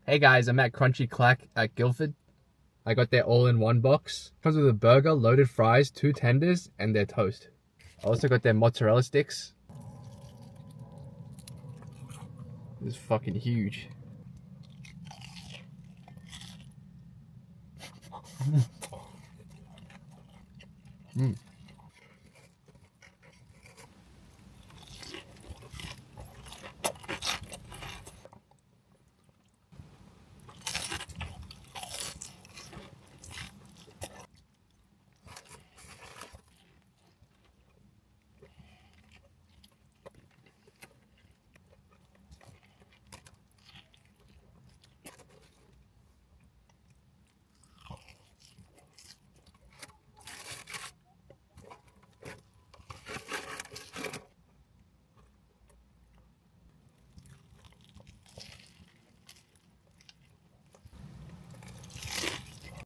Hey guys, I'm at Crunchy Clack at Guildford. I got their all-in-one box. Comes with a burger, loaded fries, 2 tenders, and their toast. I also got their mozzarella sticks. This is fucking huge.